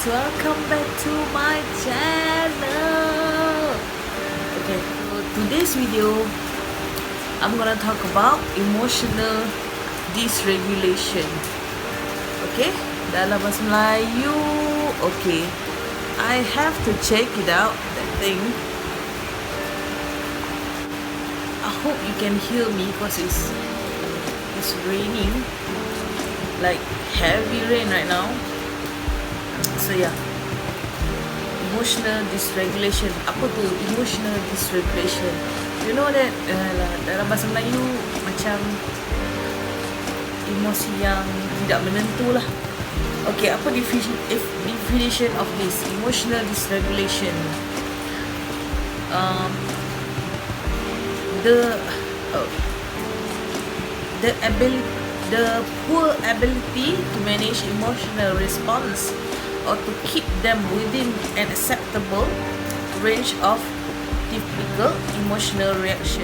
welcome back to my channel. Okay, so today's video I'm gonna talk about emotional dysregulation. Okay, dalam bahasa Melayu. Okay, I have to check it out, that thing. I hope you can hear me because it's raining, like heavy rain right now. So yeah, emotional dysregulation. Apa tu emotional dysregulation? You know that dalam bahasa Melayu macam emosi yang tidak menentu lah. Okay, apa definition of this emotional dysregulation? The poor ability to manage emotional response or to keep them within an acceptable range of typical emotional reaction.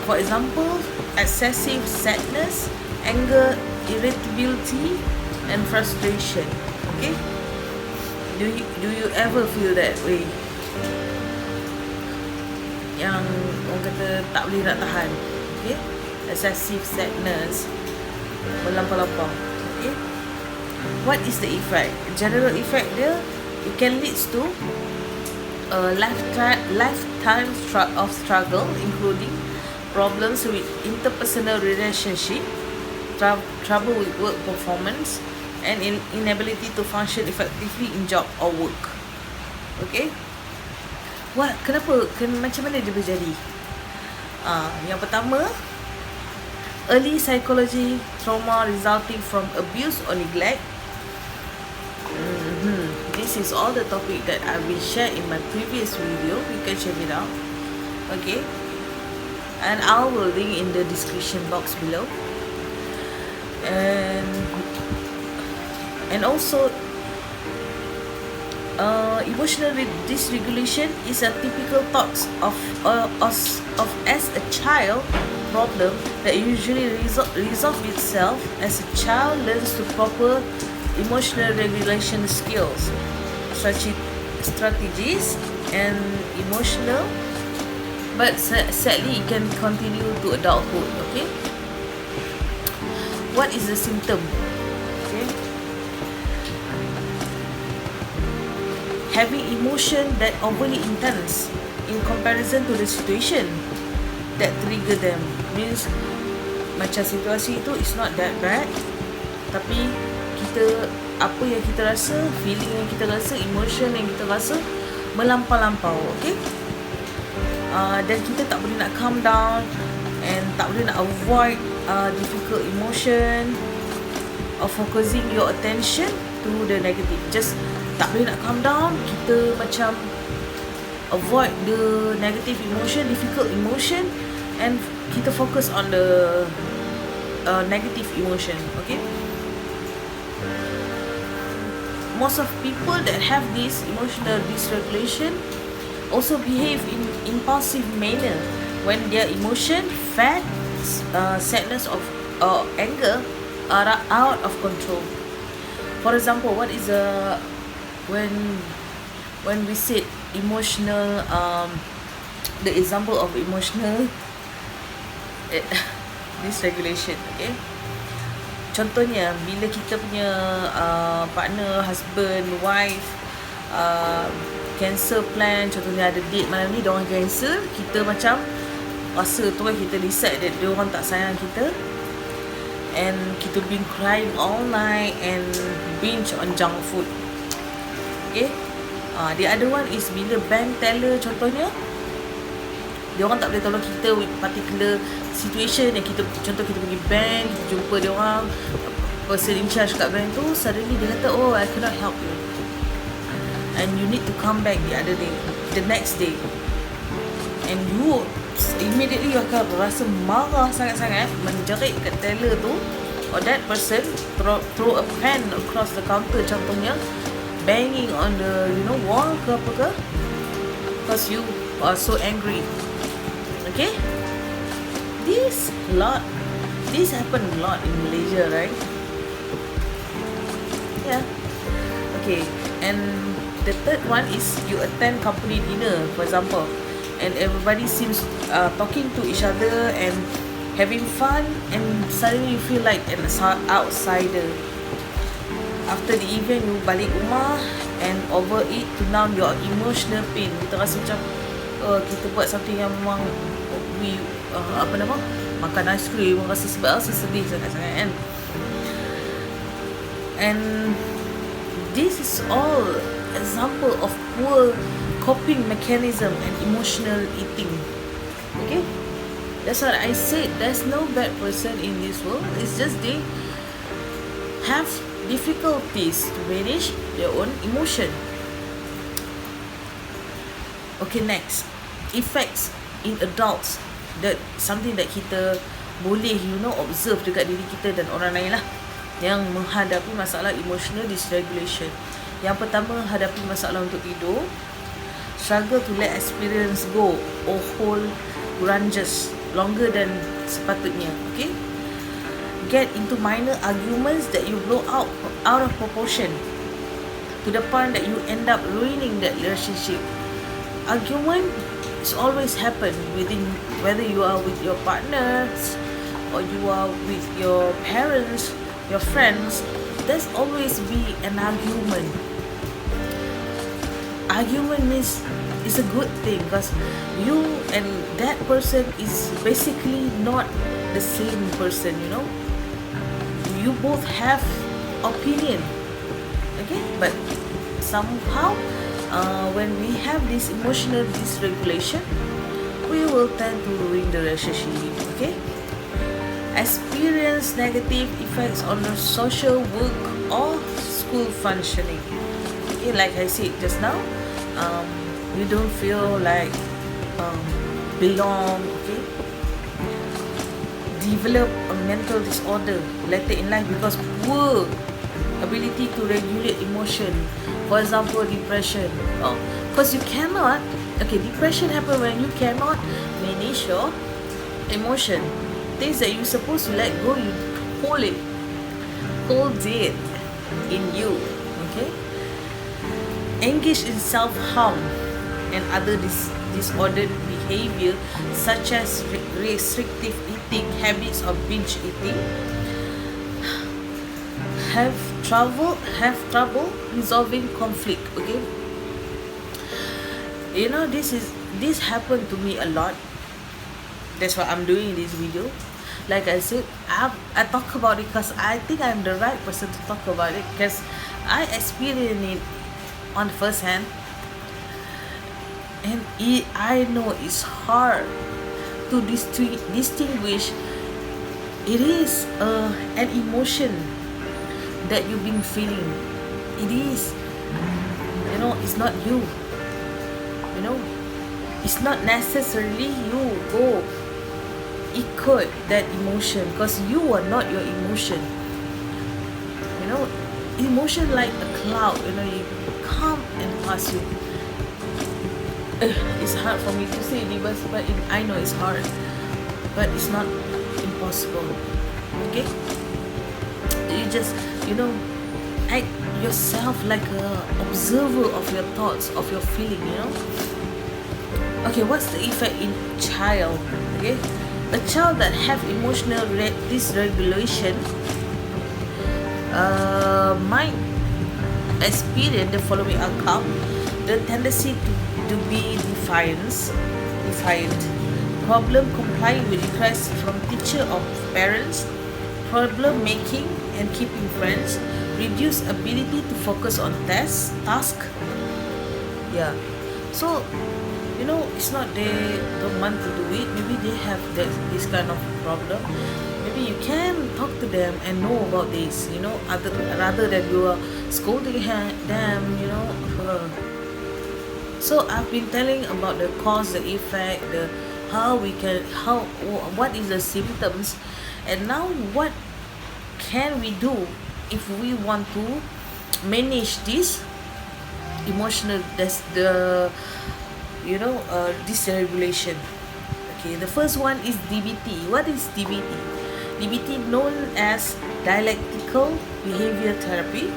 For example, excessive sadness, anger, irritability, and frustration. Okay? Do you ever feel that way? Yang orang kata tak boleh nak tahan. Okay? Excessive sadness, melampau-lampau. Okay? What is the effect? General effect dia, it can lead to a lifetime of struggle, including problems with interpersonal relationship, trouble with work performance, and inability to function effectively in job or work. Okay? Kenapa? Macam mana dia berjadi? Yang pertama, early psychology trauma resulting from abuse or neglect. This is all the topic that I will share in my previous video. You can check it out. Okay, and I will link in the description box below. And also, emotional dysregulation is a typical thoughts of as a child problem that usually resolve itself as a child learns to proper emotional regulation skills, strategies, and emotional. But sadly, it can continue to adulthood. Okay, what is the symptom? Okay, having emotion that overly intense in comparison to the situation that trigger them. Means macam situasi itu is not that bad, tapi kita, apa yang kita rasa, feeling yang kita rasa, emotion yang kita rasa melampau-lampau. Okay, dan kita tak boleh nak calm down and tak boleh nak avoid difficult emotion or focusing your attention to the negative. Just tak boleh nak calm down, kita macam avoid the negative emotion, difficult emotion, and kita focus on the negative emotion. Okay, most of people that have this emotional dysregulation also behave in impulsive manner when their emotion, sadness or anger are out of control. For example, what is when we said emotional, the example of emotional dysregulation. Okay, contohnya bila kita punya partner, husband, wife cancel plan, contohnya ada date malam ni, diorang cancel, kita macam rasa tu kan, kita decide that diorang tak sayang kita, and kita been crying all night and binge on junk food. Okay, the other one is bila bank teller contohnya, diorang tak boleh tolong kita with particular situation yang kita, contoh kita pergi bank, kita jumpa diorang, person in charge kat bank tu, suddenly dia kata, oh, I cannot help you, and you need to come back the next day, and you immediately akan rasa marah sangat-sangat, menjerit kat teller tu, or that person throw a pen across the counter contohnya, banging on the wall ke apa ke, because you are so angry. Okay, this happen a lot in Malaysia, right? Yeah. Okay, And the third one is you attend company dinner, for example, and everybody seems talking to each other and having fun, and suddenly you feel like an outsider. After the event, you balik rumah and overeat to numb your emotional pain. Kita rasa macam kita buat something yang memang we makan ice cream, rasa sedih sangat-sangat kan. And this is all example of poor coping mechanism and emotional eating. Okay, that's what I said. There's no bad person in this world. It's just they have difficulties to manage their own emotion. Okay, next, effects in adults. That something that kita boleh observe dekat diri kita dan orang lain lah yang menghadapi masalah emotional dysregulation. Yang pertama, hadapi masalah untuk tidur. Struggle to let experience go or hold grudges longer than sepatutnya. Okay, get into minor arguments that you blow out of proportion to the point that you end up ruining that relationship. Argument is always happen within, whether you are with your partners or you are with your parents, your friends. There's always be an argument. Argument means it's a good thing because you and that person is basically not the same person. You both have opinion, okay, but somehow when we have this emotional dysregulation, we will tend to ruin the relationship. Okay, experience negative effects on the social work or school functioning. Okay, like I said just now, you don't feel like belong. Okay, develop a mental disorder later in life because poor ability to regulate emotion. For example, depression. Because you cannot. Okay, depression happen when you cannot manage your emotion. Things that you're supposed to let go, you hold it in you. Okay. Engage in self-harm and other disordered behavior such as restrictive eating, habits of binge eating. Have trouble resolving conflict. Okay, this happened to me a lot. That's why I'm doing this video. Like I said, I talk about it because I think I'm the right person to talk about it because I experienced it on first hand, and I know it's hard to distinguish. It is an emotion that you've been feeling. It is, it's not you. It's not necessarily you go equate that emotion because you are not your emotion. Emotion like a cloud. You come and pass you. It's hard for me to say it, but I know it's hard, but it's not impossible. Okay, you just act yourself like a observer of your thoughts, of your feeling. Okay, what's the effect in child? Okay, a child that have emotional dysregulation might experience the following outcome: the tendency to be defiant, problem complying with requests from teacher or parents, problem making and keeping friends, reduced ability to focus on task. Yeah, so it's not they don't want to do it. Maybe they have this kind of problem. Maybe you can talk to them and know about this, rather than you are scolding them, So I've been telling about the cause, the effect, what is the symptoms, and now what can we do if we want to manage this emotional dysregulation. Okay, the first one is DBT. What is DBT? DBT, known as dialectical behavior therapy.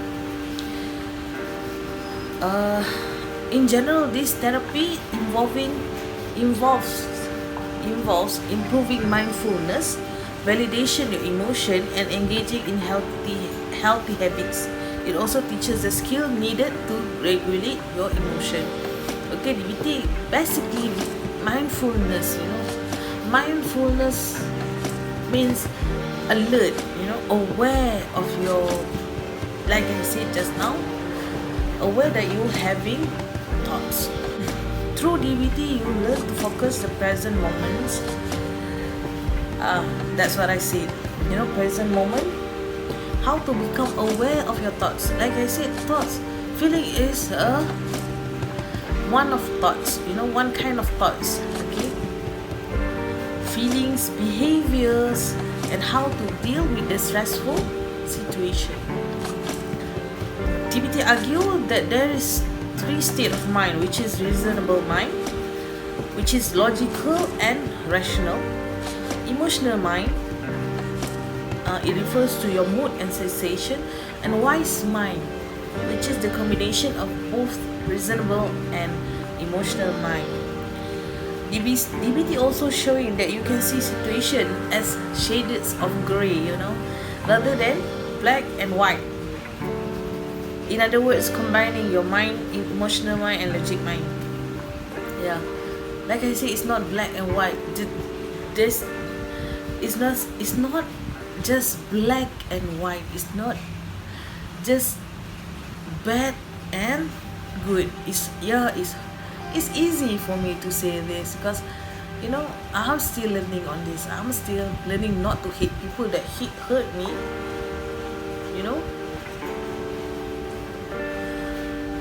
In general, this therapy involves involves improving mindfulness, validation your emotion, and engaging in healthy habits. It also teaches the skill needed to regulate your emotion. Okay, DBT basically mindfulness. Mindfulness means alert. Aware of your, like I said just now, aware that you're having thoughts. Through DBT, you learn to focus the present moments. That's what I said. Present moment. How to become aware of your thoughts. Like I said, thoughts. Feeling is one of thoughts. One kind of thoughts. Okay. Feelings, behaviors, and how to deal with the stressful situation. DBT argue that there is 3 states of mind, which is reasonable mind, which is logical and rational. Emotional mind, it refers to your mood and sensation. And wise mind, which is the combination of both reasonable and emotional mind. DBT also showing that you can see situation as shades of grey, rather than black and white. In other words, combining your mind, emotional mind, and logic mind. Yeah, like I say, it's not black and white. This is not. It's not just black and white. It's not just bad and good. It's easy for me to say this because I'm still learning on this. I'm still learning not to hate people that hurt me.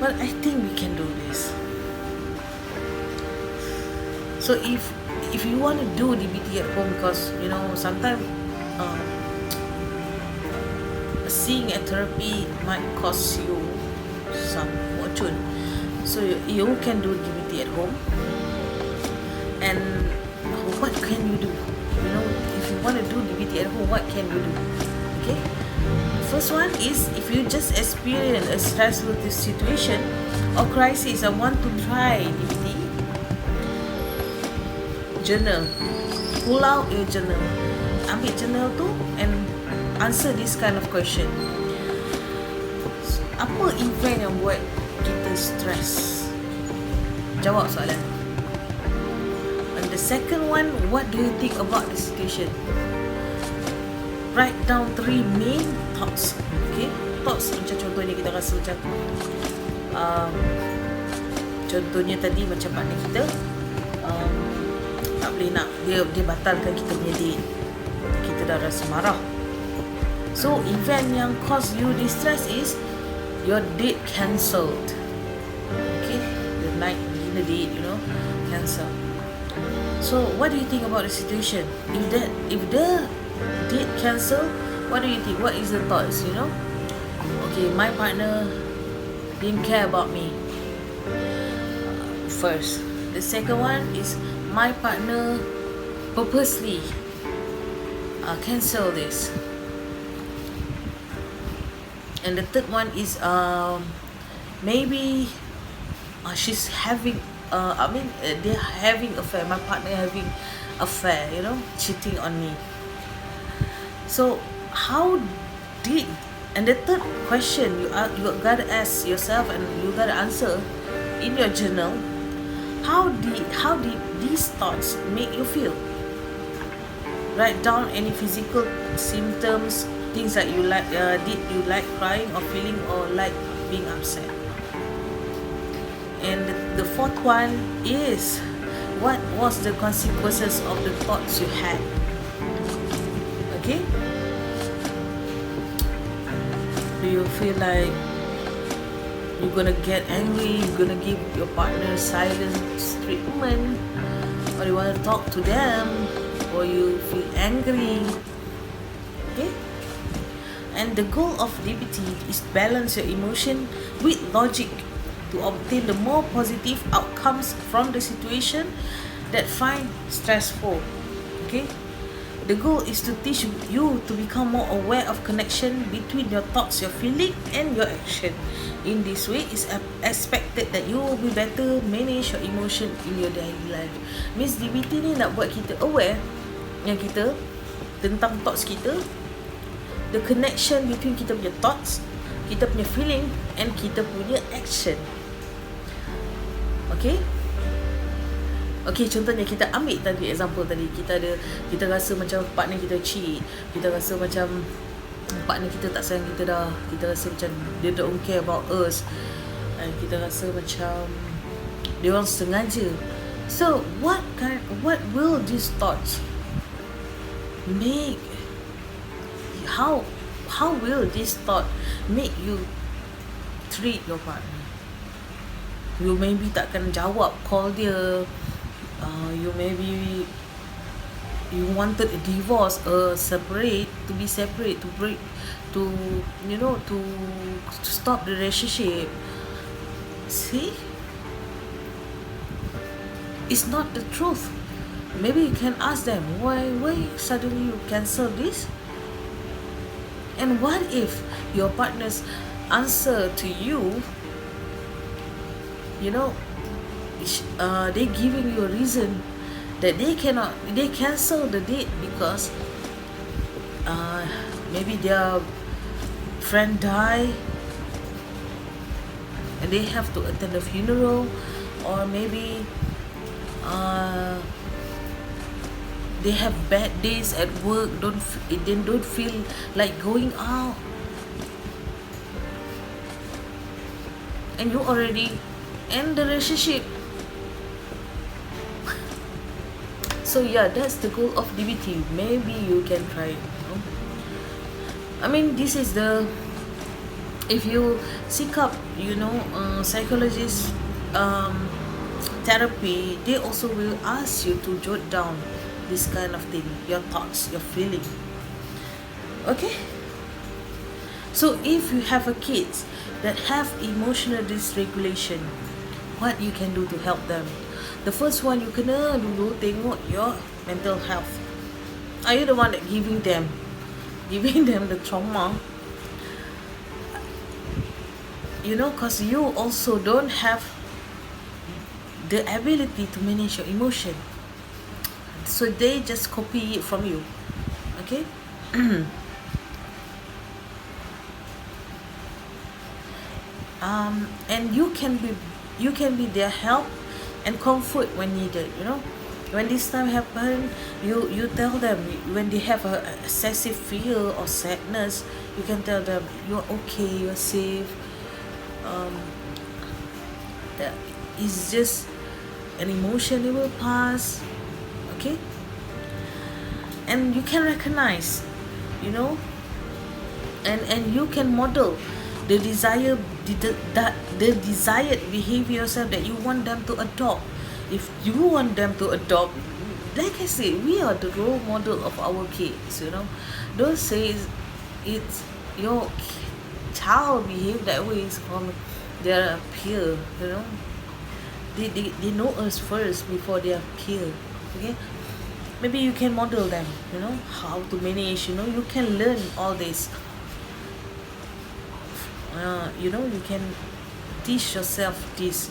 But I think we can do this. So if you want to do DBT at home, because sometimes seeing a therapy might cost you some fortune. So you can do DBT at home. And what can you do? If you want to do DBT at home, what can you do? Okay. First one is, if you just experience a stressful situation or crisis and want to try DBT, journal. Pull out your journal. Ambil journal tu and answer this kind of question. Apa event yang buat kita stress? Jawab soalan. And the second one, what do you think about the situation? Write down 3 main thoughts. Okay, thoughts macam contohnya kita rasa macam contohnya tadi macam partner kita tak boleh nak dia batalkan kita punya date, kita dah rasa marah. So event yang cause you distress is your date cancelled. Okay, the night dinner date, cancel. So what do you think about the situation? If the date cancel, what do you think? What is the thoughts? Okay, my partner didn't care about me. First, the second one is my partner purposely cancel this. And the third one is maybe she's having they're having affair. My partner having affair, cheating on me. So how did, and the third question you gotta ask yourself and you gotta answer in your journal, how did these thoughts make you feel? Write down any physical symptoms, things that you like. Did you like crying or feeling or like being upset? And the fourth one is, what was the consequences of the thoughts you had? Okay? Do you feel like you're gonna get angry, you're gonna give your partner silent treatment, or you wanna talk to them, or you feel angry? Okay? And the goal of DBT is balance your emotion with logic to obtain the more positive outcomes from the situation that find stressful. Okay? The goal is to teach you to become more aware of connection between your thoughts, your feeling, and your action. In this way, it's expected that you will be better manage your emotion in your daily life. Means DBT ni nak buat kita aware yang kita tentang thoughts kita, the connection between kita punya thoughts, kita punya feeling, and kita punya action. Okay? Okay, contohnya kita ambil tadi example tadi, kita rasa macam partner kita cheat, kita rasa macam partner kita tak sayang kita dah, kita rasa macam dia don't care about us, and kita rasa macam dia orang sengaja. So what will these thoughts make? How will this thought make you treat your partner? You maybe takkan jawab call dia. You maybe you wanted a divorce, separate, to be separate, to break, to stop the relationship. See, it's not the truth. Maybe you can ask them why suddenly you cancel this. And what if your partner's answer to you, they giving you a reason that they cancel the date because maybe their friend die and they have to attend the funeral, or maybe they have bad days at work, don't feel like going out, and you already end the relationship. So yeah, that's the goal of DBT. Maybe you can try it. I mean, this is if you seek up, psychologist therapy, they also will ask you to jot down this kind of thing, your thoughts, your feeling. Okay? So if you have a kids that have emotional dysregulation, what you can do to help them? The first one, you kena dulu tengok your mental health. Are you the one that giving them the trauma? Because you also don't have the ability to manage your emotion, so they just copy it from you. Okay. And you can be their help and comfort when needed. When this time happen, you tell them. When they have a excessive fear or sadness, you can tell them you're okay, you're safe. That is just an emotion, it will pass. Okay. And you can recognize, and you can model the desired behavior yourself that you want them to adopt. If you want them to adopt, like I say, we are the role model of our kids. Don't say it's your child behave that way is from their peer. They know us first before their peer. Okay. Maybe you can model them, how to manage. You can learn all this. You can teach yourself this,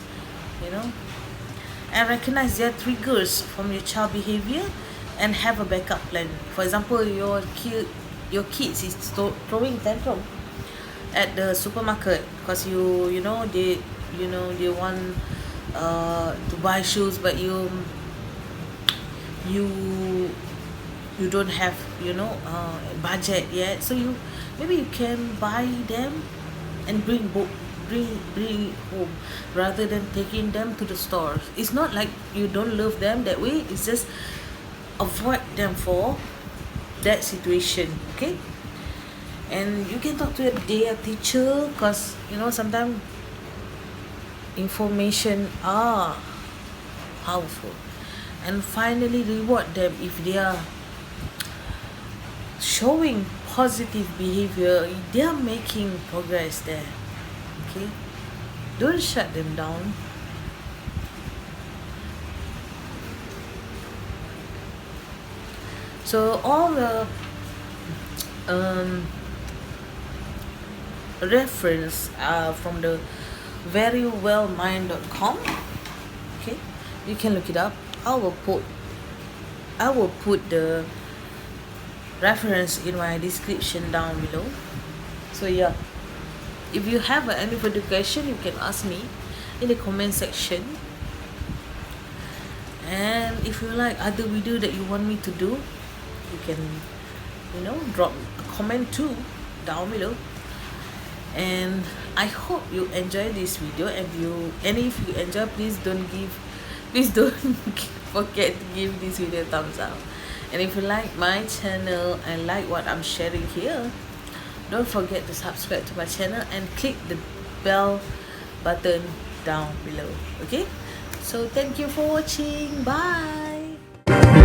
and recognize their triggers from your child behavior and have a backup plan. For example, your kids is throwing tantrum at the supermarket because they want to buy shoes, but you don't have budget yet, so maybe you can buy them and bring home rather than taking them to the store. It's not like you don't love them that way, it's just avoid them for that situation. Okay. And you can talk to their teacher, because sometimes information are powerful. And finally, reward them if they are showing positive behavior, they are making progress there. Okay. Don't shut them down. So all the um, reference from the verywellmind.com. Okay, you can look it up. I will put the reference in my description down below. So yeah, if you have any further question, you can ask me in the comment section. And if you like other video that you want me to do, you can, drop a comment too down below. And I hope you enjoy this video, and if you enjoy, please don't forget to give this video a thumbs up. And if you like my channel and like what I'm sharing here, don't forget to subscribe to my channel and click the bell button down below. Okay, so thank you for watching. Bye.